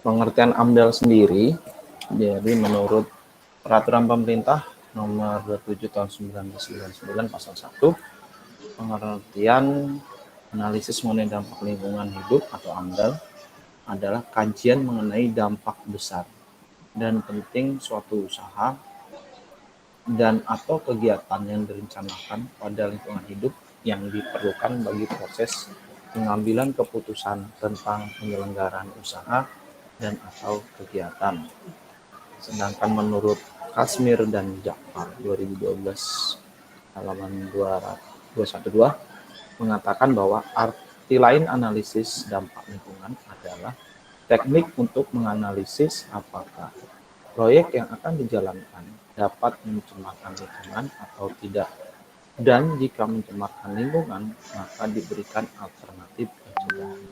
pengertian AMDAL sendiri, jadi menurut Peraturan Pemerintah Nomor 27 Tahun 1999 Pasal 1, pengertian analisis mengenai dampak lingkungan hidup atau AMDAL adalah kajian mengenai dampak besar dan penting suatu usaha dan atau kegiatan yang direncanakan pada lingkungan hidup yang diperlukan bagi proses pengambilan keputusan tentang penyelenggaraan usaha dan atau kegiatan. Sedangkan menurut Kasmir dan Jafar 2012 halaman 212 mengatakan bahwa arti lain analisis dampak lingkungan adalah teknik untuk menganalisis apakah proyek yang akan dijalankan dapat mencemarkan lingkungan atau tidak, dan jika mencemarkan lingkungan maka diberikan alternatif pencegahan.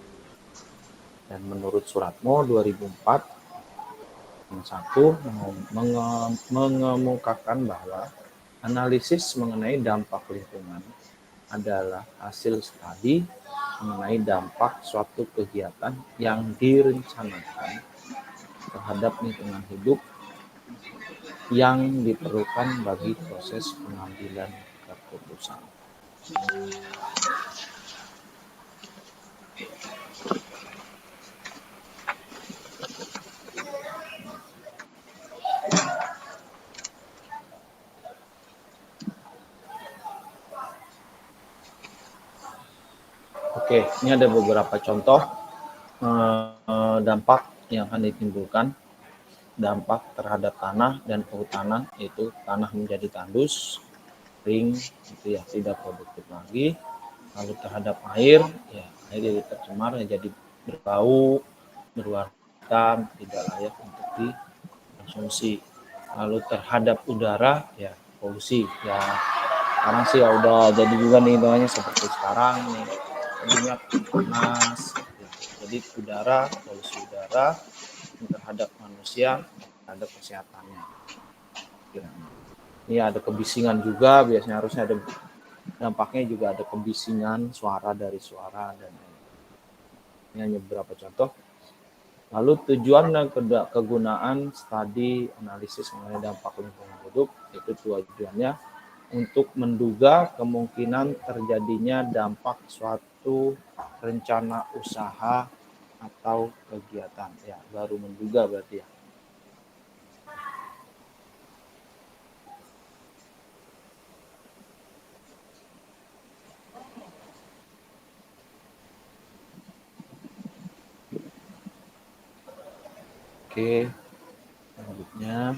Dan menurut Suratmo 2004 mengemukakan bahwa analisis mengenai dampak lingkungan adalah hasil studi mengenai dampak suatu kegiatan yang direncanakan terhadap lingkungan hidup yang diperlukan bagi proses pengambilan keputusan. Oke, ini ada beberapa contoh dampak yang akan ditimbulkan. Dampak terhadap tanah dan kehutanan, yaitu tanah menjadi tandus, kering, itu ya tidak produktif lagi. Lalu terhadap air, ya air jadi tercemar, ya jadi berbau, berwarna hitam, tidak layak untuk dikonsumsi. Lalu terhadap udara, ya polusi, ya sekarang sih ya udah jadi juga nih namanya seperti sekarang nih minyak panas, ya. Jadi udara, polusi udara terhadap manusia, terhadap kesehatannya. Ini ada kebisingan juga, biasanya harusnya ada dampaknya juga ada kebisingan, suara dari suara dan lain-lain. Ini hanya beberapa contoh. Lalu tujuan dan kegunaan studi analisis mengenai dampak lingkungan hidup, itu tujuannya untuk menduga kemungkinan terjadinya dampak suatu rencana usaha atau kegiatan. Ya, baru menduga berarti ya. Oke, selanjutnya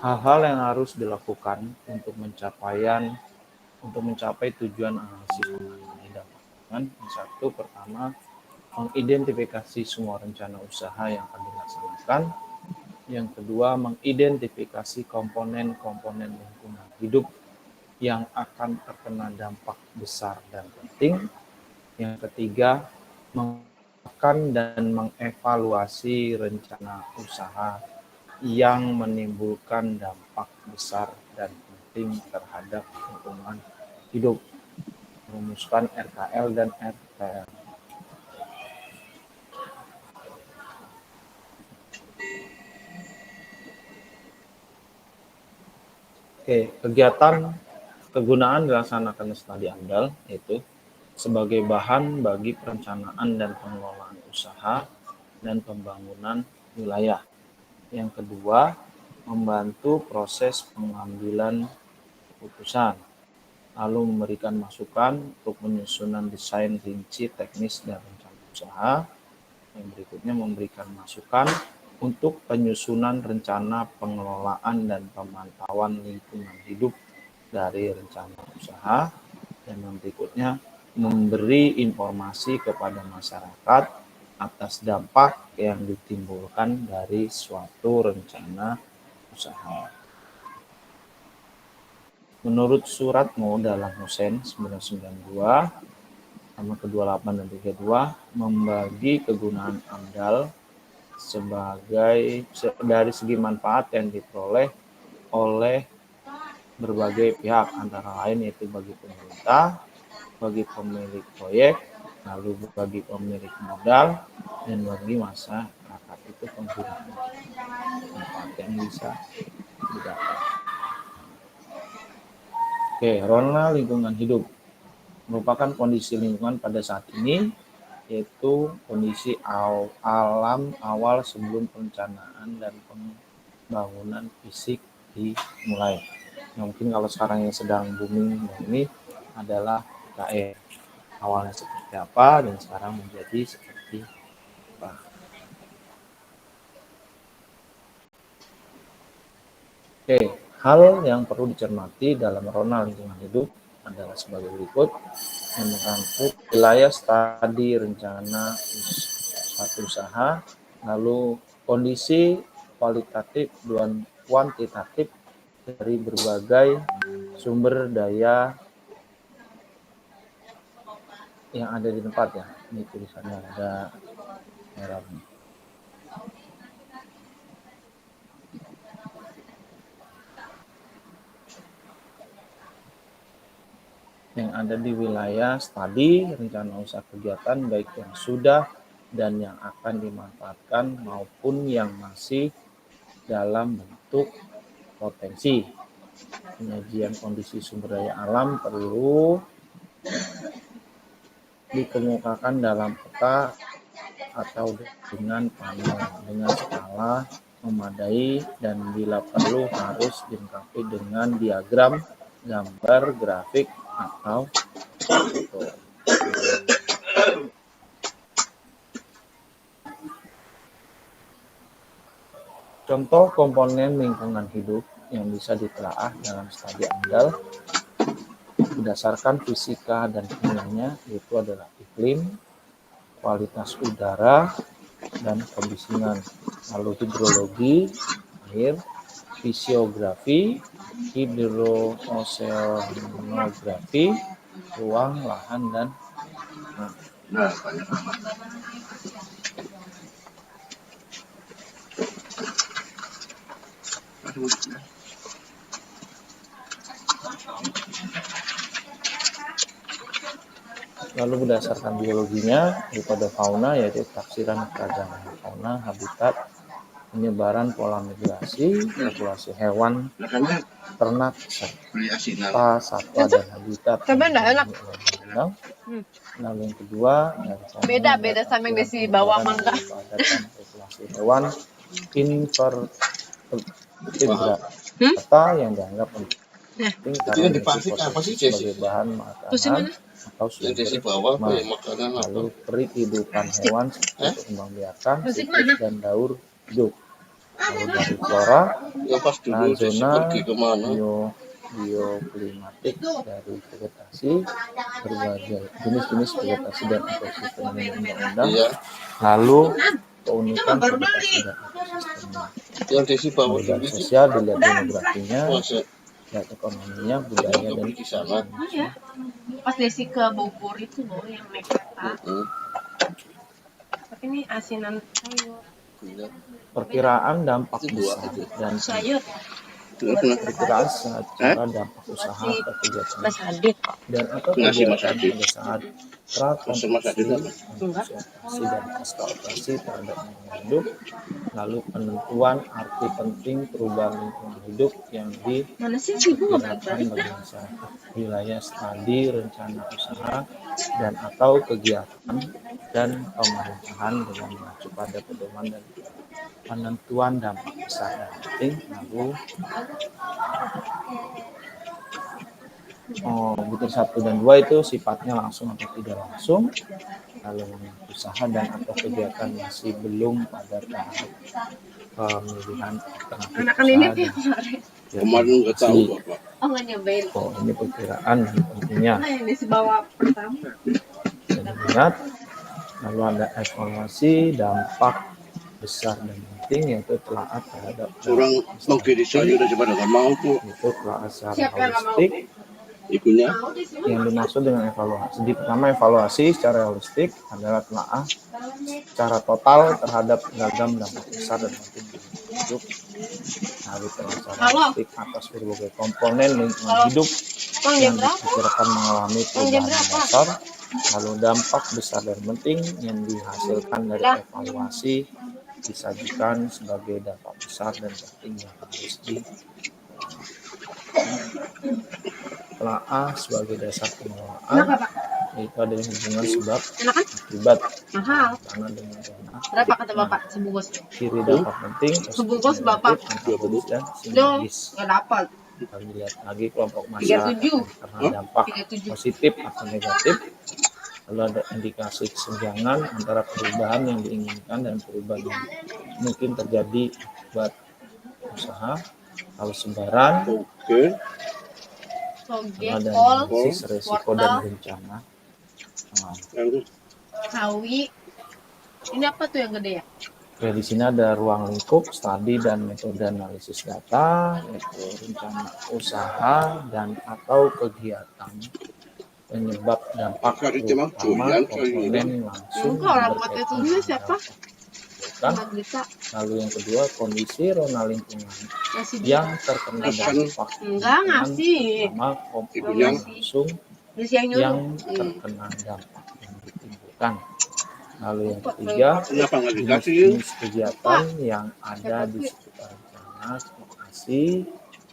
hal-hal yang harus dilakukan untuk mencapai tujuan analisis mengenai dampak lingkungan. Yang satu, pertama, mengidentifikasi semua rencana usaha yang akan dilaksanakan. Yang kedua, mengidentifikasi komponen-komponen lingkungan hidup yang akan terkena dampak besar dan penting. Yang ketiga, mengakan dan mengevaluasi rencana usaha yang menimbulkan dampak besar dan penting terhadap lingkungan hidup, merumuskan RKL dan RPL. Oke, kegunaan dilaksanakan studi AMDAL yaitu sebagai bahan bagi perencanaan dan pengelolaan usaha dan pembangunan wilayah. Yang kedua, membantu proses pengambilan keputusan, lalu memberikan masukan untuk penyusunan desain rinci teknis dan rencana usaha. Yang berikutnya, memberikan masukan untuk penyusunan rencana pengelolaan dan pemantauan lingkungan hidup dari rencana usaha. Dan yang berikutnya, memberi informasi kepada masyarakat atas dampak yang ditimbulkan dari suatu rencana usaha. Menurut Suratmo dalam Husein 992 sama ke-28 dan 32 membagi kegunaan AMDAL sebagai dari segi manfaat yang diperoleh oleh berbagai pihak, antara lain yaitu bagi pemerintah, bagi pemilik proyek, lalu bagi pemilik modal, dan bagi masyarakat. itu penggunaan manfaat yang bisa didapat. Oke, rona lingkungan hidup merupakan kondisi lingkungan pada saat ini, yaitu kondisi alam awal sebelum perencanaan dan pembangunan fisik dimulai. Nah, mungkin kalau sekarang yang sedang booming ini adalah IKN. Awalnya seperti apa dan sekarang menjadi seperti apa. Oke, hal yang perlu dicermati dalam rona lingkungan hidup adalah sebagai berikut. Yang merangkuk wilayah studi rencana suatu usaha, lalu kondisi kualitatif dan kuantitatif dari berbagai sumber daya yang ada di tempat ya. Ini tulisannya ada error. Yang ada di wilayah studi rencana usaha kegiatan baik yang sudah dan yang akan dimanfaatkan maupun yang masih dalam bentuk potensi. Penyajian kondisi sumber daya alam perlu dikemukakan dalam peta atau dengan panel dengan skala memadai dan bila perlu harus dilengkapi dengan diagram, gambar, grafik, atau foto. Contoh komponen lingkungan hidup yang bisa ditelaah dalam studi andal berdasarkan fisika dan kimianya yaitu adalah iklim, kualitas udara, dan kebisingan, lalu hidrologi, air, fisiografi, hidrooceanografi, ruang, lahan, dan lalu berdasarkan biologinya pada fauna yaitu tafsiran keragaman fauna, habitat, penyebaran pola migrasi, populasi hewan, ternak, serta satwa dan habitat. Lalu yang kedua, beda sama yang di bawah mangga. Populasi hewan invertebrata yang dianggap penting karena sebagai bahan makanan atau sumber makanan, lalu kehidupan hewan seperti kembang-biakan, siklus dan daur hidup. Lalu dari flora, zona bioklimatik dari vegetasi, berbagai jenis-jenis vegetasi dan ekosistem yang undang-undang, lalu keunikan vegetasi dan ekosistemnya. Dari sosial dilihat demografinya, lihat ekonominya, budaya dan iya. Pas Desi ke Bogor itu loh yang naik kereta. Tapi ini asinan sayur. Perkiraan dampak besar dan sayur. Perkiraan secara dampak usaha atau kegiatan dan atau kegiatan pada saat prakonstruksi, konstruksi dan pasca operasi terhadap lingkungan hidup, lalu penentuan arti penting perubahan lingkungan hidup yang diperkirakan bagi masyarakat wilayah studi rencana usaha dan atau kegiatan dan pemerintahan dengan mengacu pada pedoman dan penentuan dampak besar dan penting. Lalu butir 1 dan 2 itu sifatnya langsung atau tidak langsung. Lalu usaha dan atau kegiatan masih belum pada tahap pemilihan alternatif usaha dan kemarin nggak tahu Bapak. Ini perkiraan tentunya. Jadi ingat, lalu ada evaluasi dampak besar dan penting yaitu telaah terhadap orang mengkiri saya udah coba dengan mau tuh itu telaah secara holistik ikunya yang dimaksud dengan evaluasi. Di pertama evaluasi secara holistik adalah telaah secara total terhadap beragam dampak besar dan penting hidup. Lalu secara holistik atas berbagai komponen lingkungan hidup yang diperkirakan mengalami perubahan dasar. Lalu dampak besar dan penting yang dihasilkan dari evaluasi disajikan sebagai dampak besar dan penting yang harus ditelaah sebagai dasar pengelolaan, Kenapa, Pak? yaitu adanya hubungan sebab Enak kan? akibat Mahal. tanah dengan dana. Berapa kata Bapak sebungkus? Ciri dampak penting Sebungkus positif Bapak. antagonis dan Loh, sinergis. nggak dapat. Kalau dilihat lagi kelompok massa 37. karena dampak 37. positif atau negatif, lalu ada indikasi kesenjangan antara perubahan yang diinginkan dan perubahan yang mungkin terjadi akibat usaha. Kalau sebaran, Toge, ada kol, analisis resiko dan wortel, bencana. sawi. Ini apa tuh yang gede ya? Oke, di sini ada ruang lingkup, studi dan metode analisis data, yaitu rencana usaha dan atau kegiatan penyebab dampak utama komponen langsung Enggak, orang buat berkaitan itu dengan siapa? dampak. Nggak bisa. Lalu yang kedua, kondisi rona lingkungan Ngasih dia. yang terkena dampak Enggak ngasih. sama komponen langsung Terus yang nyuruh. yang terkena dampak yang ditimbulkan. Lalu yang ketiga, jenis kegiatan yang ada di sekitar rencana lokasi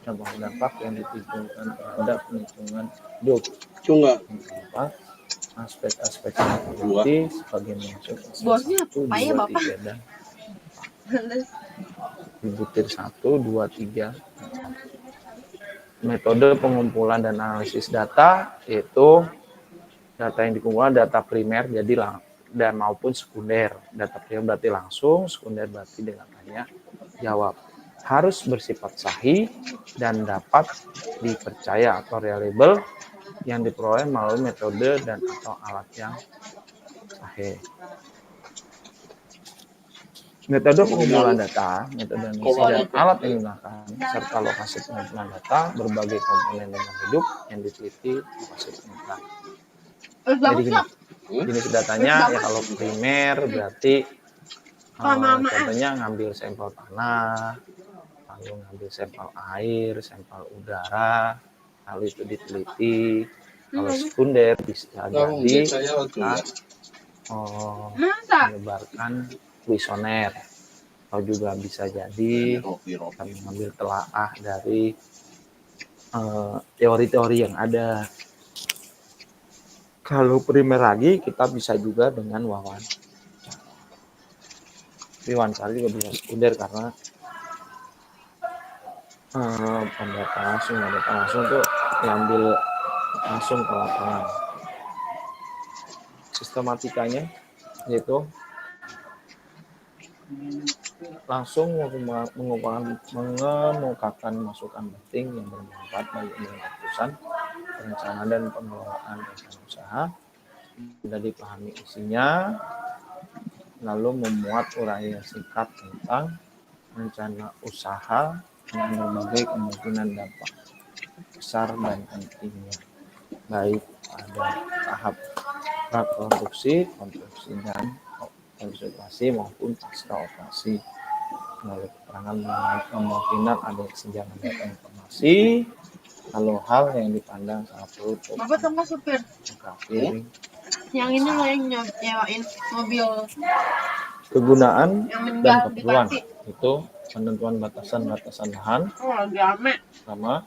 dampak yang ditimbulkan terhadap lingkungan hidup. Yang keempat, aspek-aspek seperti sebagai masuk Bosnya 1, 2, payah, Bapak. 3 dan dibutir 1, 2, 3. Metode pengumpulan dan analisis data yaitu data yang dikumpulkan data primer jadi dan maupun sekunder. Data primer berarti langsung, sekunder berarti dengan tanya jawab. Harus bersifat sahih dan dapat dipercaya atau reliable yang diperoleh melalui metode dan atau alat yang sahih. Metode pengumpulan data, metode analisis dan alat yang digunakan, serta lokasi pengumpulan data, berbagai komponen lingkungan hidup yang diteliti lokasi pengumpulan. Jadi gini, jenis datanya ya kalau primer berarti contohnya ngambil sampel tanah, lalu ngambil sampel air, sampel udara, lalu itu diteliti. Kalau sekunder bisa jadi menyebarkan kuesioner, atau juga bisa jadi kita mengambil telaah dari teori-teori yang ada. Kalau primer lagi kita bisa juga dengan wawancara. Tapi wawancara juga bisa sekunder karena pendata langsung tuh diambil langsung ke lapangan. Sistematikanya yaitu langsung mengemukakan masukan penting yang bermanfaat bagi keputusan perencanaan dan pengelolaan rencana usaha, sudah dipahami isinya, lalu memuat uraian singkat tentang rencana usaha dengan berbagai kemungkinan dampak besar dan pentingnya, baik pada tahap praproduksi, konstruksi dan konsultasi maupun pasca operasi. Melalui keterangan mengenai kemungkinan ada kesenjangan data informasi, lalu hal yang dipandang sangat perlu untuk Bapak tunggu supir. Yang ini loh yang nyewain mobil. Kegunaan dan keperluan itu penentuan batasan-batasan lahan sama,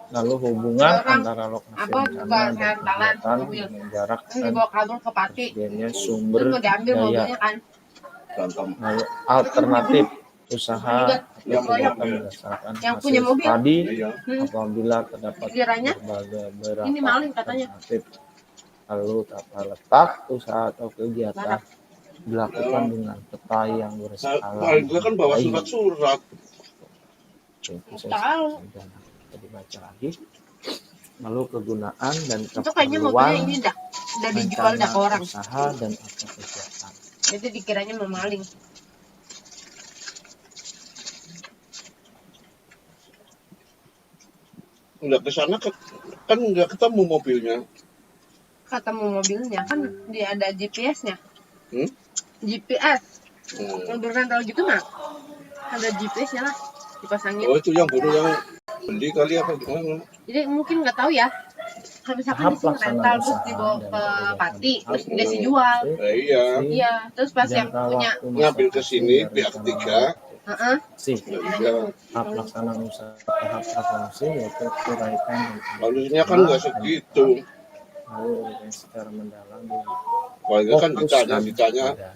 lalu hubungan antara lokasi rencana dan kegiatan dengan jarak dan tersedianya sumber daya, lalu alternatif usaha atau kegiatan berdasarkan hasil studi apabila terdapat berbagai alternatif, lalu tata letak usaha atau kegiatan dilakukan dengan peta yang berskala surat. Kita dibaca lagi. Lalu kegunaan dan Itu kayaknya mobilnya keperluan ini udah dijual dah ke orang. usaha dan atau kegiatan. Jadi dikiranya mau maling. Udah ke sana kan nggak ketemu mobilnya. Ketemu mobilnya kan dia ada GPS-nya. Hmm? GPS. Mobil rental gitu mah ada GPS-nya lah dipasangin. Oh itu yang bunuh yang beli kali apa gimana? Jadi mungkin nggak tahu ya. Kalau misalkan tahap di sini pelaksanaan rental terus usaha dibawa dan ke kegiatan Pati, terus tahap dikasih jual. Iya. Iya, terus pas yang jangka punya, waktu Ngambil ke masa sini dari pihak ketiga. heeh, sih Nggak bisa. tahap pelaksanaan usaha tahap reklamasi yaitu uraikan dan Harusnya kan nggak segitu. lalu uraikan secara mendalam Warga kan fokuskan ditanya. pada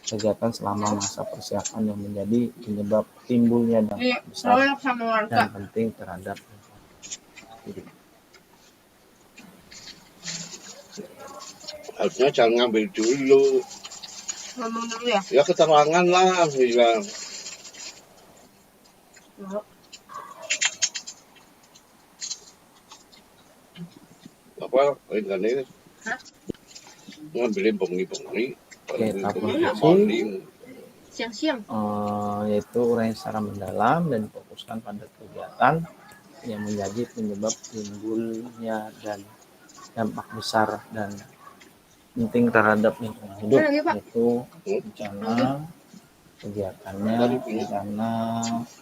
kegiatan selama masa persiapan yang menjadi penyebab timbulnya iya, dampak besar proyek sama warga. dan penting terhadap hidup. Harusnya jangan ngambil dulu. Ngomong dulu ya. Ya keterangan lah bilang. Apa ini Hah? ngambilin bengi-bengi. Oke, tahap Bengi lokasi maling. Siang-siang. yaitu uraian secara mendalam dan difokuskan pada kegiatan yang menjadi penyebab timbulnya dan dampak besar dan penting terhadap lingkungan hidup, Lagi, Pak. yaitu rencana kegiatannya, rencana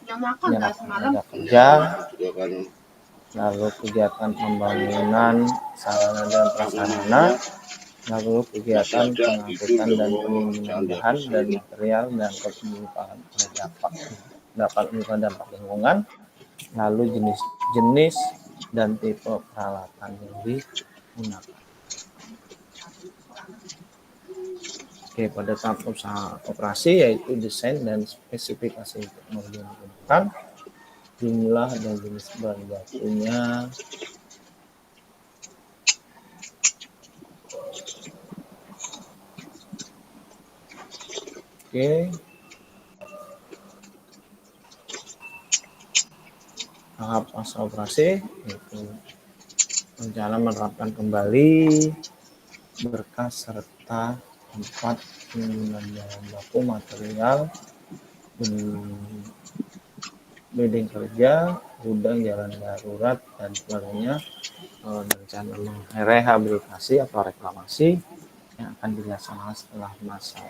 Yang makan dah penyerapan semalam. tenaga kerja, Juga kan lalu kegiatan pembangunan sarana dan prasarana, lalu kegiatan pengangkutan dan penimbunan bahan dan material dan kepemilikan dampak lingkungan, lalu jenis dan tipe peralatan yang digunakan. Oke, pada tahap usaha operasi yaitu desain dan spesifikasi teknologi yang digunakan, jumlah dan jenis bahan bakunya, oke. Tahap masa operasi yaitu rencana menerapkan kembali berkas serta tempat penggunaan bahan baku material, bedeng kerja, gudang, jalan darurat dan sebagainya, rencana rehabilitasi atau reklamasi yang akan dilaksanakan setelah masa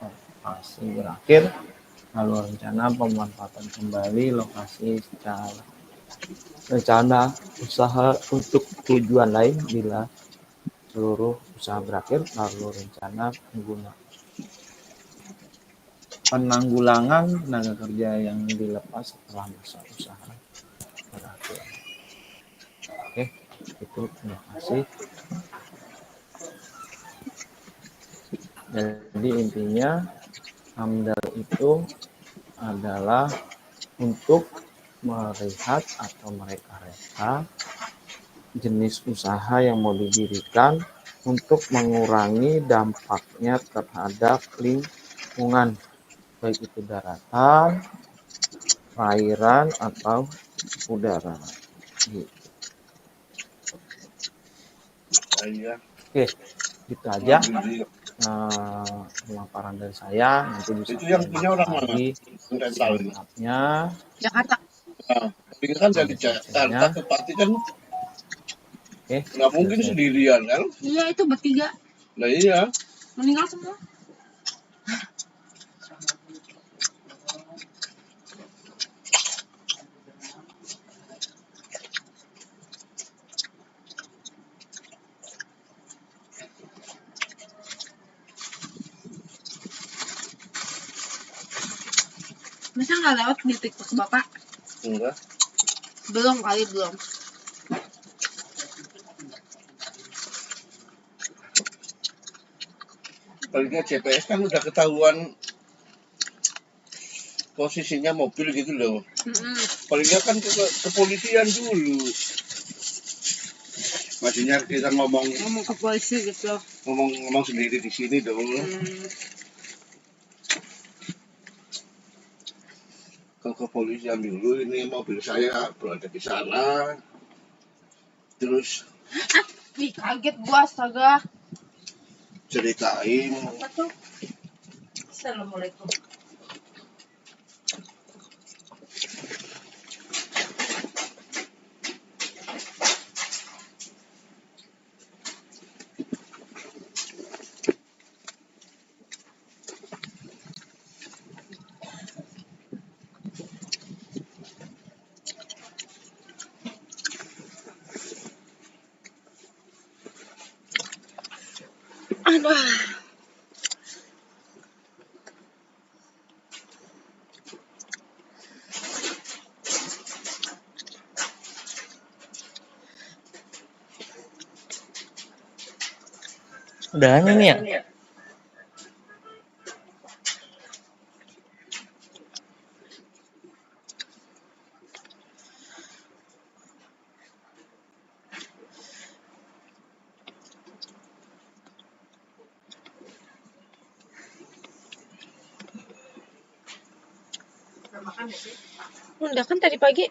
operasi berakhir, lalu rencana pemanfaatan kembali lokasi secara rencana usaha untuk tujuan lain bila seluruh usaha berakhir, lalu rencana penanggulangan tenaga kerja yang dilepas setelah masa usaha berakhir. Oke, itu terima kasih. Jadi intinya AMDAL itu adalah untuk melihat atau mereka jenis usaha yang mau didirikan untuk mengurangi dampaknya terhadap lingkungan, baik itu daratan, perairan, atau udara. Gitu. iya. Oke, gitu aja pemaparan dari saya. Nanti bisa Itu yang punya orang mana? lagi Rental ini. selengkapnya. Jakarta. Nah, tapi kan dari Jakarta ke Pati kan Oke, nggak mungkin sendirian kan? Iya, itu bertiga. Nah iya. Meninggal semua. Masa nggak lewat di TikTok Bapak? Enggak. Belum kali, belum. Palingnya GPS kan udah ketahuan posisinya mobil gitu loh. Palingnya kan ke kepolisian dulu. Maksudnya kita ngomong ke polisi gitu. ngomong sendiri di sini dong. Ke kepolisian dulu, ini mobil saya berada di sana. Terus Ih, kaget gua, astaga. ceritain. Apa tuh? Assalamualaikum. Aduh. Udahan ini ya? Udah kan tadi pagi.